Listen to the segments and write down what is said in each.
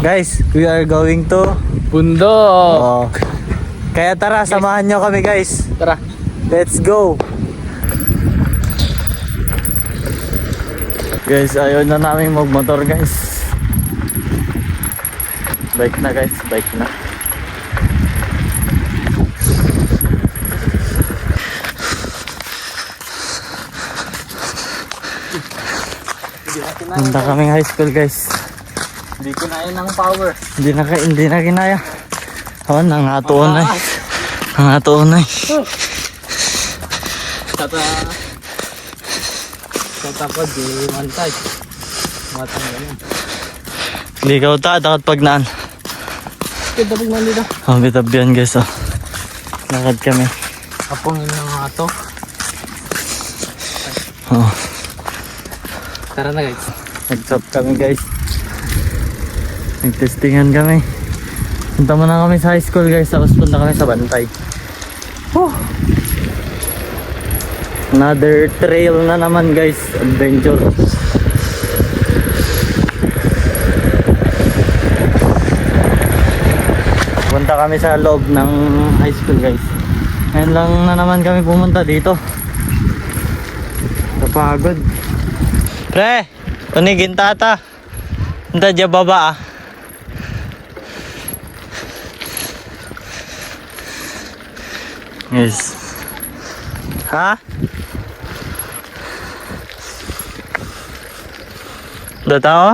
Guys, we are going to Bundok. Kaya tara, samahan nyo kami guys. Tara. Let's go. Guys, ayaw na namin magmotor guys. Bike na guys, bike na. Punta kaming high school guys. Hindi ko na yun ng power. Hindi na kinaya. Oh, nangatunay. Nangatunay. Tatapad, di mantay. Matang ganun. Hindi ka uta, dapat pag naan. Kita pag nandito. Oh, bitab yan guys oh. Lakad kami. Kapungin ng mga to. Oh, Tara na guys. nag-stop kami guys. Nag-testingan kami. Punta muna kami sa high school guys, tapos punta kami sa Bantay. Another trail na naman guys, adventure. Punta kami sa loob ng high school guys. Ngayon lang na naman kami pumunta dito. Napagod. Pre, unigin tata. Punta dyan baba ah. Yes. Ha? Udah tahu?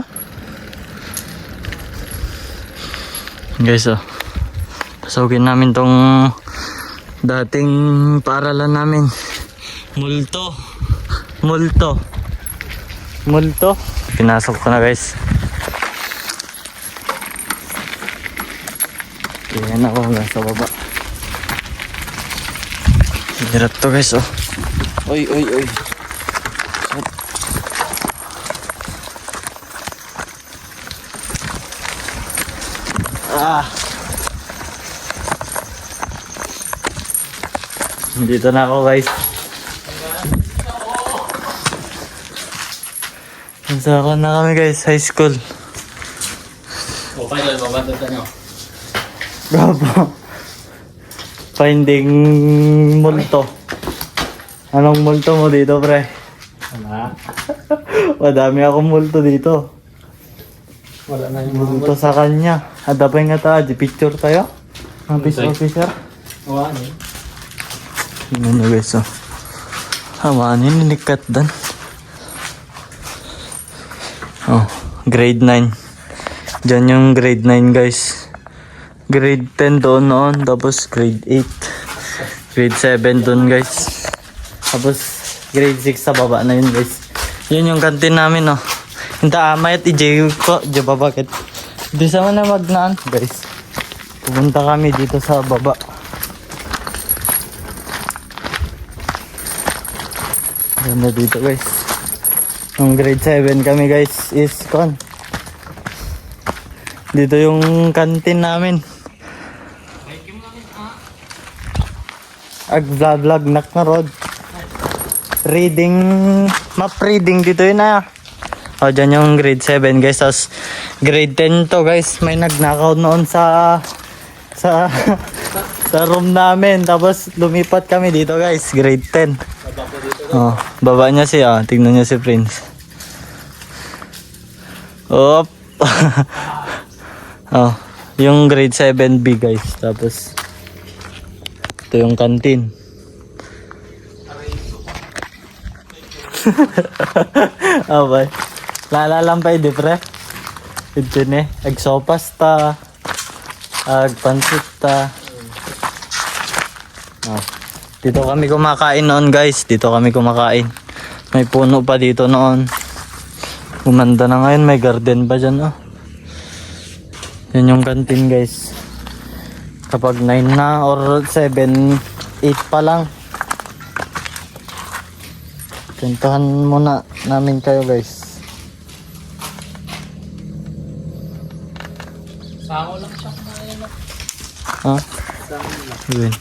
Guys oh. Pasukin namin tong dating paaralan namin. Multo. Pinasok ko na guys. Yan ako nasa baba. Hirap to guys oh. Oy. Dito na ako guys. Nasaka na kami guys, high school. Okay, dahil babatutan nyo. Bravo. Finding multo. Anong multo mo dito, pre? Wala. Madami akong multo dito. Wala na yung mga Multo sa kanya. Adapay nga ta, di picture tayo. Ang peace Okay. officer. Wala na yun. Ano na guys, oh. Hamanin, ninikat dan. Oh, grade 9. Diyan yung grade 9 guys. Grade 10 doon noon, tapos grade 8. Grade 7 doon guys. Tapos grade 6 sa baba na yun guys. Yun yung kantin namin oh. Hinta amayat i-jail ko. Diba bakit? Di sa na magnaan guys. Pupunta kami dito sa baba. Ganda dito guys. Nung grade 7 kami guys is kon. Dito yung kantin namin. Vlog nak na road. Reading, map reading dito yun na. O dyan yung grade 7 guys. Tapos grade 10 to guys. May nagnakaw noon sa room namin. Tapos lumipat kami dito guys. Grade 10. Oh, baba niya siya. Tingnan niya si Prince. Op. Oh, yung grade 7B guys. Tapos ito yung kantin. Okay. Lalampay di pre. Ito ne, agsopas ta. Agpansit ta. Oh. Dito kami kumakain noon guys. Dito kami kumakain. May puno pa dito noon. Umanda na ngayon. May garden pa dyan oh. Yan yung kantin guys. Kapag 9 na or 7, 8 pa lang. Pintahan muna namin kayo guys. Sango lang siya. Ha? Yun.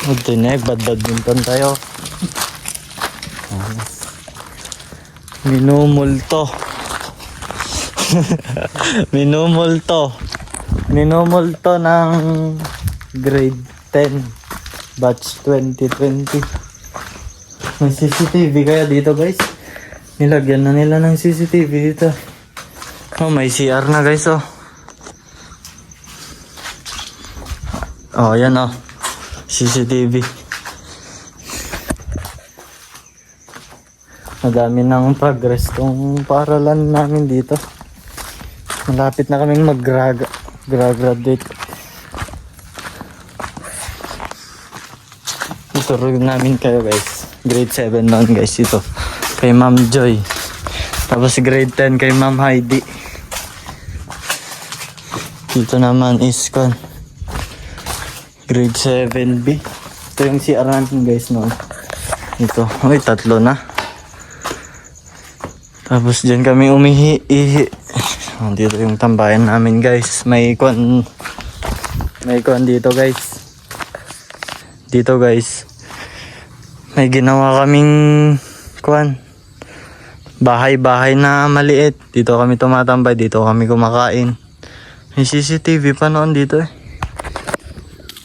Ito na, badminton tayo. Minumulto. Minumulto. Minumulto ng grade 10 batch 2020. May CCTV kaya dito guys. Nilagyan na nila ng CCTV dito. Oh, may CR na guys oh. Oh, yan oh. CCTV. Madami ng progress tong paaralan namin dito. Malapit na kaming mag-graduate. Ituro namin kayo guys. Grade 7 noon guys ito. Kay Ma'am Joy. Tapos grade 10 kay Ma'am Heidi. Dito naman is grade 7B. Ito yung CR natin guys noon. Ito. Uy, 3 na. Tapos dyan kami ihi. Dito yung tambayan namin guys. May kwan dito guys. Dito guys. May ginawa kaming bahay-bahay na maliit. Dito kami tumatambay. Dito kami kumakain. May CCTV pa noon dito eh.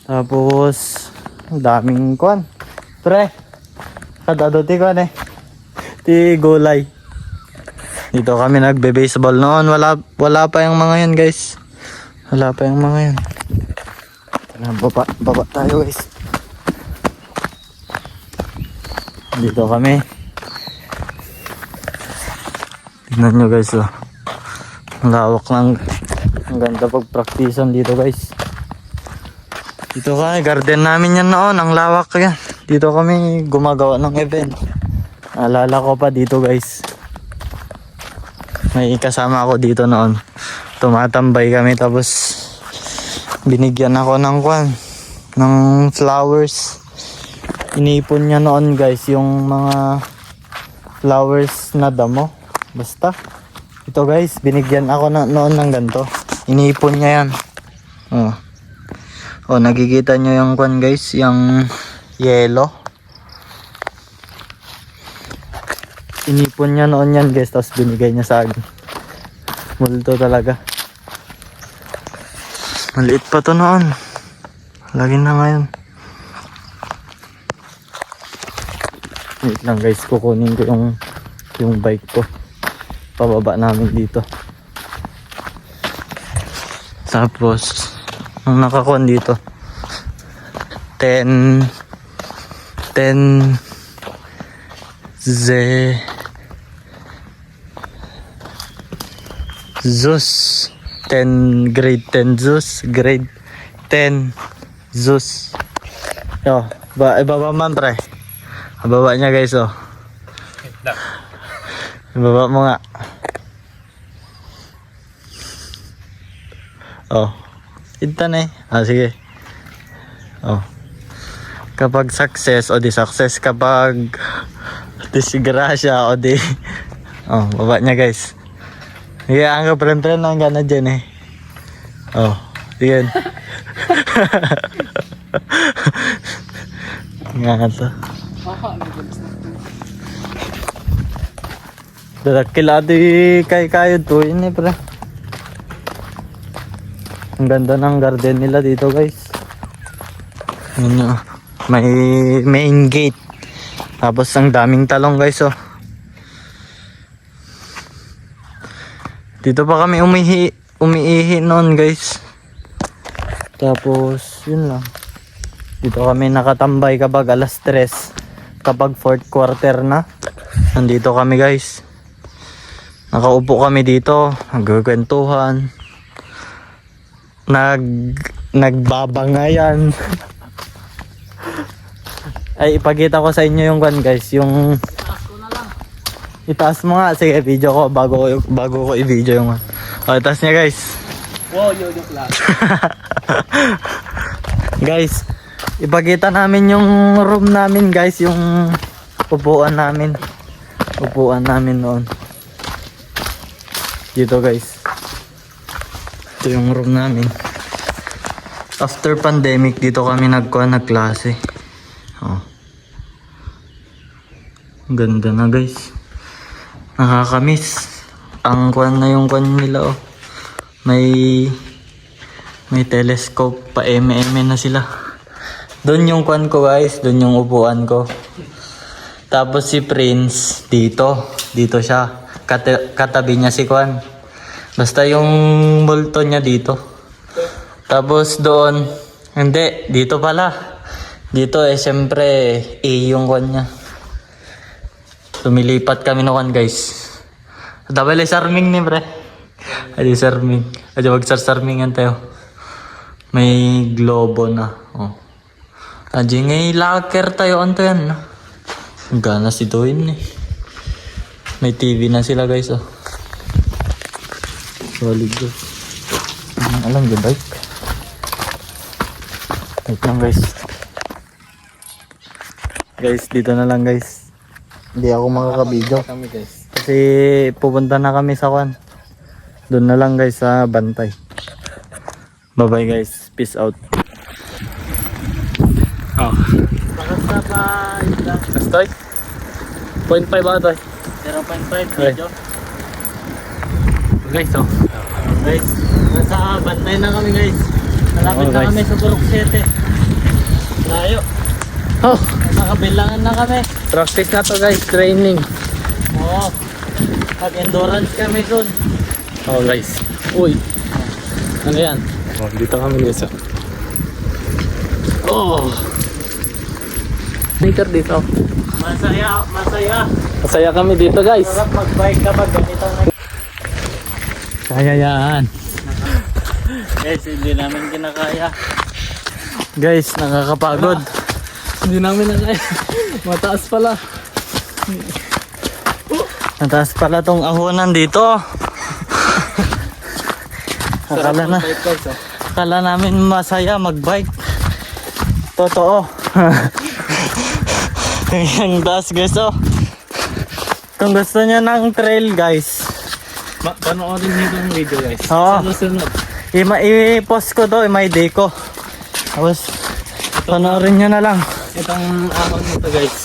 Tapos daming Pre. Kadado ti eh. Ti gulay. Dito kami nagbe-baseball noon. Wala pa yung mga yan guys. Wala pa yung mga yan. Baba tayo guys. Dito kami. Tignan nyo guys oh. Ang lawak lang. Ang ganda pag-practicean dito guys. Dito kami, garden namin yan noon. Ang lawak yan. Dito kami gumagawa ng event. Alala ko pa dito guys. May kasama ako dito noon. Tumatambay kami tapos binigyan ako ng flowers. Inipon niya noon guys yung mga flowers na damo. Basta. Ito guys, binigyan ako noon ng ganito. Inipon niya yan. Oh, nakikita nyo yung guys, yung yellow. Inipon niya noon yan guys, tapos binigay niya sa akin. Multo talaga. Maliit pa to noon. Lagi na ngayon. Wait lang guys, kukunin ko yung bike ko. Pababa namin dito. Tapos ang nakakuan dito 10 Zeus 10 grade 10 Zeus grade 10 Zeus. Yo, ibaba man pre. Ibaba niya guys oh. Ibaba mo nga. Oh. Intan eh. Sige. Oh. Kapag success o di success, kapag disgrasya o di oh, baba niya guys. Sige, ang kapren-pren lang gana dyan eh. Oh, yan. Nga to. Darakil ati kay kayo to yun eh pre. Ang ganda ng garden nila dito guys. May main gate. Tapos ang daming talong guys oh. Dito pa kami umiihi noon guys. Tapos yun lang. Dito kami nakatambay kapag alas 3. Kapag 4th quarter na. Nandito kami guys. Nakaupo kami dito. Nagkukwentuhan. Nagbabangayan. Ay ipakita ko sa inyo yung guys, yung itaas mo nga, sige video ko bago ko i-video yung itaas niya guys. Wow, yoyo class. Guys, ipakita namin yung room namin guys, yung upuan namin noon dito guys. Ito yung room namin. After pandemic, dito kami nagklase. Oh. Ganda na guys. Nakakamiss. Ang kwan na yung kwan nila oh. May telescope pa na sila. Doon yung kwan ko guys, doon yung upuan ko. Tapos si Prince dito siya. Katabi niya si kwan. Basta yung multo niya dito. Tapos doon, hindi, dito pala. Dito siyempre yung kwan niya. Lumilipat kami no kwan guys. Double sarming ni pre. Adi sarming. Adi sarmingan tayo. May globo na. Oh. Adi ngay locker tayo anto yan. Gana si Doin eh. May TV na sila guys oh. Solid go. Alam yung bike. Wait lang guys. Guys dito na lang guys. Hindi ako makakabidyo. Kami guys. Kasi pupunta na kami sa kwan. Doon na lang guys sa bantay. Bye bye guys. Peace out. Oh. Basta pa ilang. Kastoy? 0.5 ba ito? 0.5 video. Guys, oh. Guys, nasa bantay na kami guys. Malapit Oh, na guys. kami sa Purok 7. Layo. Oh, Nakabilangan na kami. practice na to guys, training. Oo. Pag-endurance kami dun. Oh guys. Uy. Ano yan? Oh, dito kami guys. Oh. Sneaker dito. Masaya, masaya. Masaya kami dito guys. Sarap mag-bike kapag ganito na. Kaya yan. Guys, hindi namin kinakaya. Guys, nakakapagod. Hindi namin na kaya. Mataas pala. Mataas pala tong ahonan dito. Akala namin masaya mag-bike. Totoo. Ang taas guys oh. Kung gusto niyo ng trail guys. Panoorin niyo yung video guys. Oo. Sunod. I-post ko to, may day ko. Tapos, panoorin nyo na lang. Itong ahon nito guys.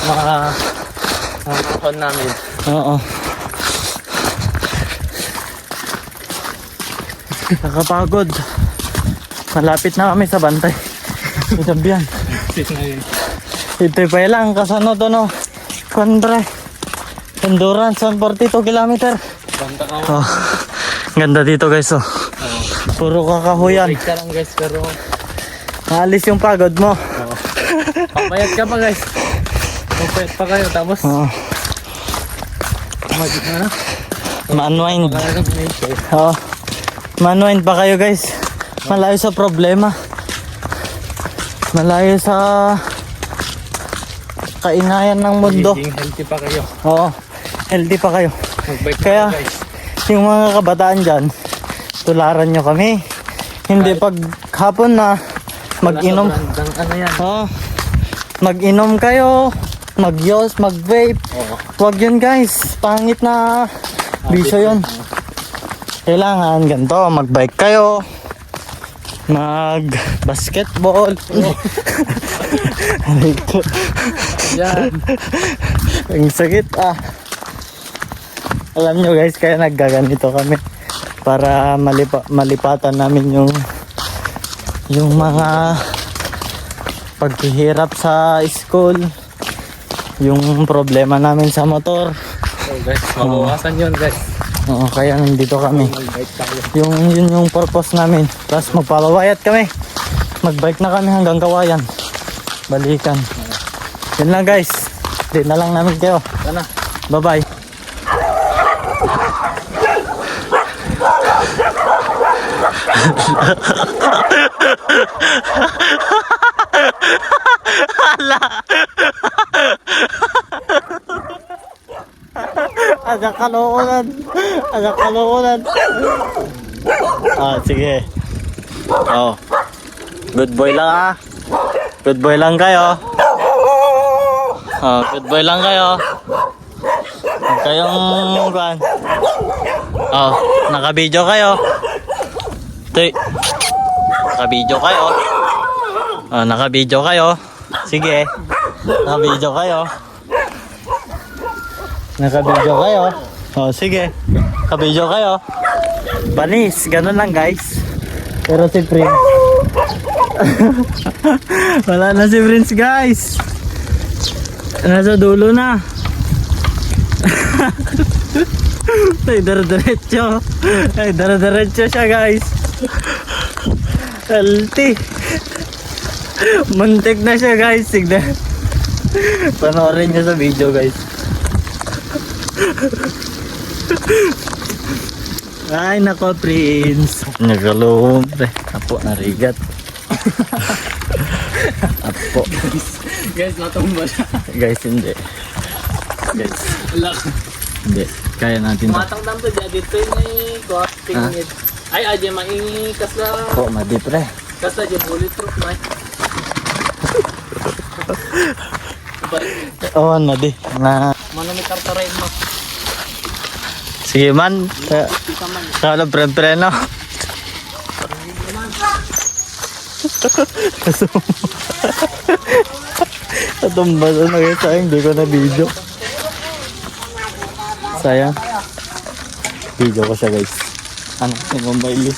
Ahon namin. Oo. Nakapagod. Malapit na kami sa bantay. Isabihan. Sit na yun. Ito pa lang, kasano to no? Kondre. Endurance, 142 kilometer. Banta ka mo. Oh. Ganda dito guys oh. Puro kakahuyan. Break ka lang guys pero Naalis yung pagod mo. papayat ka pa guys. Papayat pa kayo tapos Oo. magic na. Ma-unwind. Talagang nature. Oo. Ma-unwind pa kayo guys. Malayo sa problema. Malayo sa kainayan ng mundo. Magiging healthy pa kayo. Oo. Healthy pa kayo. Mag-bike Kaya pa guys. yung mga kabataan dyan, tularan nyo kami. Hindi pag hapon na mag-inom. Ano yan? Oo. Mag-inom kayo. Mag-yos, mag-vape. Oo. Huwag yun guys. Pangit na bisyo yun. Kailangan ganito, mag-bike kayo. Mag-basketball. Yan. Ang sakit ah. Alam nyo guys, kaya naggaganito kami. Para malipatan namin yung mga paghihirap sa school. Yung problema namin sa motor. So guys, mabawasan yun guys. Oo, kaya nandito kami. Mag-bike tayo. Yun yung purpose namin. Tapos magpapawayat kami. Magbike na kami hanggang Kawayan. Balikan. Yun lang guys. Di na lang namin kayo. Sana. Bye bye. Agak kalokohan. Agak kalokohan. Ah, sige. Oh. Good boy lang ah. Good boy lang kayo. Oh, good boy lang kayo. Huwag kayong kuhan. Oh, naka-video kayo. Tuy. Naka-video kayo. Oh, naka-video kayo. Sige. Naka-video kayo. Naka-video kayo. Oh, sige. Kabidyo kayo. Banis, ganun lang guys. Pero si Prince. Wala na si Prince guys. Nasa dulo na. Ay, dara-diretso. Ay, dara-diretso siya guys. Healthy. Muntik na siya guys. Sigda. Panoorin niyo sa video guys. Ay nako Prince. Nagkaloob pre. Apo narigat. Apo. Guys, natumba siya. Guys hindi. Guys Alak. hindi. Kaya natin to. Matang to dyan dito yung tingid. Ay, aja maingi kasla. Po madi pre. Kasla dyan bulletproof na. Oh madi. Na. Mana may kartarain mo. Sige man. Kita man. Kala pre-preno. Natumba doon na guys. Sayang di ko na video. Sayang. Video ko siya guys. Ano? Yung mobile.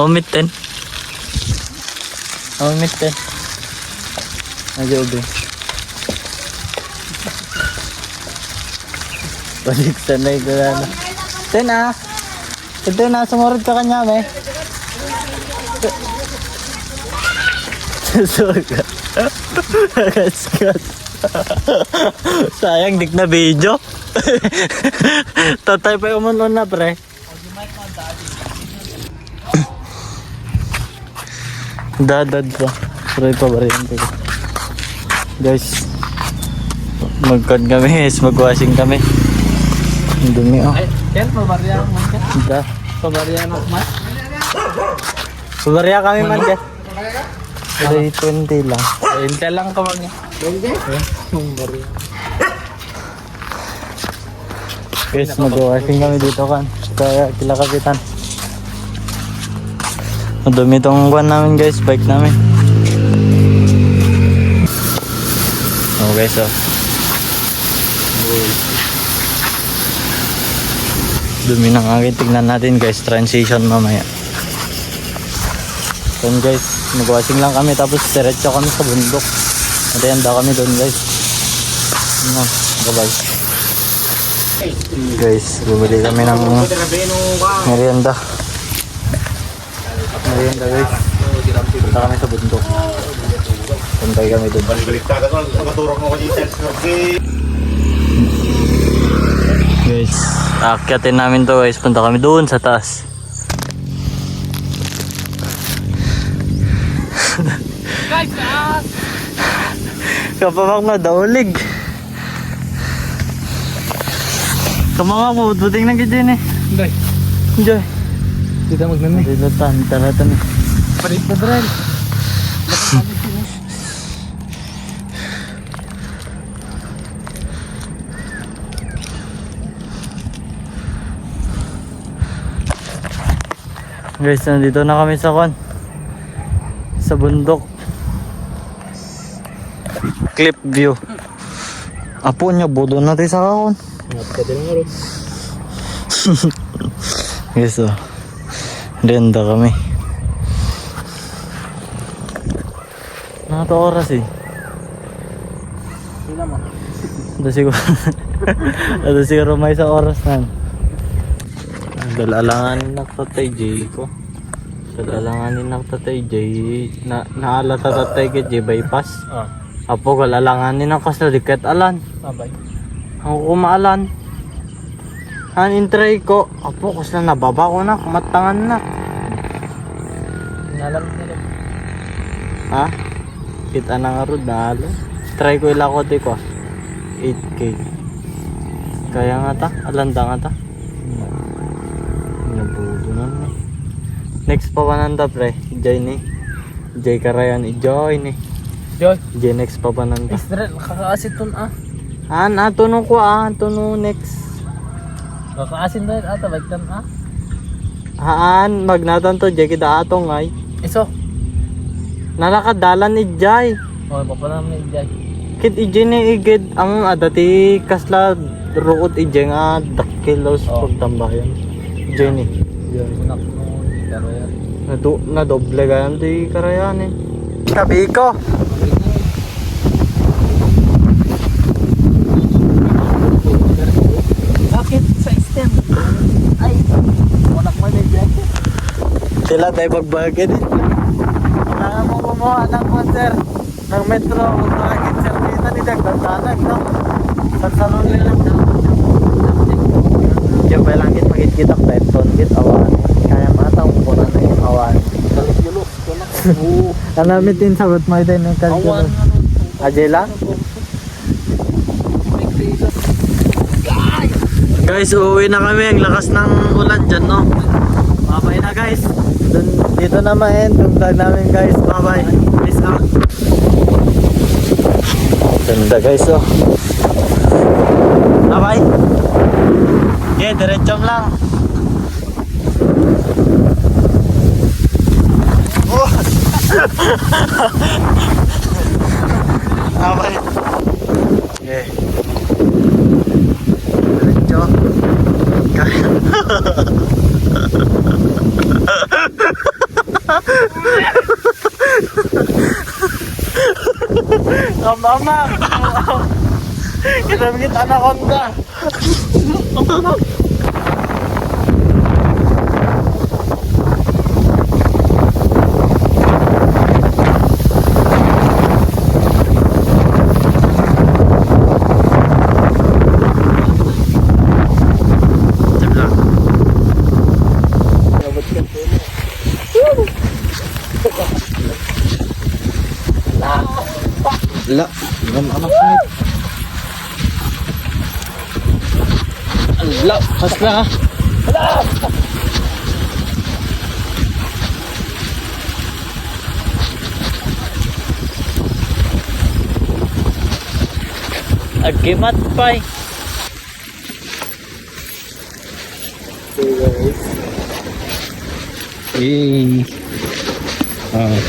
Omit 10. Omit 10. Medyo ubi. Balik sanay ko na. 10 ah. Ito na, sumurod ka kanya me. Susuga. Kaskas. Sayang dik na video. Tatay pa yung na pre. Dadad pa. Pero ito variante ko. Guys. Mag-cod kami, mag-washing kami. Ang dumi oh. Ay, Ken, pabarya mo ka. Da. Pabarya na mas. Subarya kami man guys. 320 lang. Intel lang ka man. 20? Pabarya. Guys, mag-washing kami dito kan. Kaya kila kapitan. Madumi tong buwan namin guys, bike namin. Oh guys oh. Dumi ng akin, tignan natin guys, transition mamaya. So guys, mag-washing lang kami tapos diretso kami sa bundok. Matayanda kami doon guys. No, bye-bye. Guys, bumili kami ng merienda. Merienda guys. Punta kami sa bundok. Puntay kami doon. Guys, aakyatin namin to guys. Punta kami doon sa taas. Guys, Kapamak na daulig. Kamama ko, buting na gidin eh. Guys, Enjoy. dito magmeme. Dilatan, taratan eh. Parit na dren. Guys, nandito na kami sa sa bundok. Clip view. Apo niya, bodo natin sa kakon. Pwede lang rin. Guys, oh. Renda kami. Nakato oras eh. Sila mo. Ito siguro. Ito siguro may sa oras na. Dalalanganin na tatay J ko. Dalalanganin na tatay J. Naala ta tatay kay J bypass. Apo galalanganin na kas na diket alan. Babay. Ang kumaalan. Han intray ko. Apo kas na nababa ko na. Kumatangan na. Nalam nila. Ha? Kita na nga ron dalo. Try ko ilakote ko. 8K. Kaya nga ta. Alanda nga ta. Nabudo na eh. Next pa pananda pre. Join eh. Jay Karayan i-join eh. Joy. Jay next pa pananda. Israel, kakaasit ton ah. Tunong ko tunong next. Kakaasin na ata, bagtan ah. Magnatan to Jay kita atong ay. Iso. Nalakadalan ni Jay. Oh, papa namin Jay. Kit ije ni igid ang adati kasla ruot ije nga dakilos pagtambayan. Ije ni. Unak no, pero yan. Na doble gayam di karayan eh. Tabi ko. Bakit sa stem? Ay, unak mo na dyan. Sila tayo pagbagid eh. Kailangan mo gumawa ng konser ng metro. Bakit servita ni Dagdatanag, no? Sarsaron nila. Diyan pa lang kit magkita peton kit awan. Kaya matang ko na yung awan. Kaligulok ko na. Oo. Kanamitin sabot mo din yung Awan. Ajay lang? Guys, uuwi na kami. Ang lakas ng ulan dyan, no? Bye-bye na, guys. Dito na ma-end yung vlog namin, guys. Bye-bye. Peace out. Ganda, guys, oh. Bye-bye. Okay, diretsong lang. Oh! Bye-bye. Okay. Diretso. Mama. Kinamit anaconda. La, anak ni. La, pas na. Agimat pay. Eh. Ah.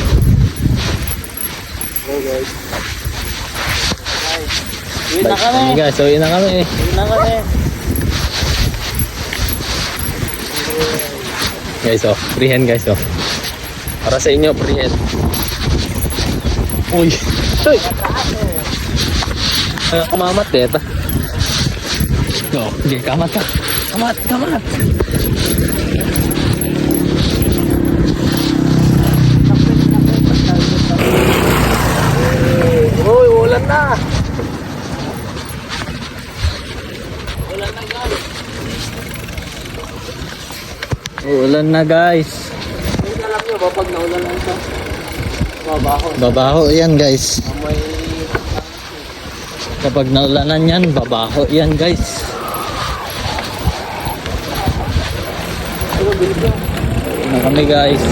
Uwi na kami. Guys, uwi na kami. Uwi na kami. Guys, oh. Freehand, guys, oh. Para sa inyo, freehand. Uy. Uy. Kumamat eh. Ito. Oh, okay, kamat ka. Kamat, kamat. Uy, ulan na. Ulan na, guys. Alam nyo ba pag naulan lang ito? Babaho. Babaho yan, guys. May... Kapag naulanan yan, babaho yan, guys. Na kami, guys.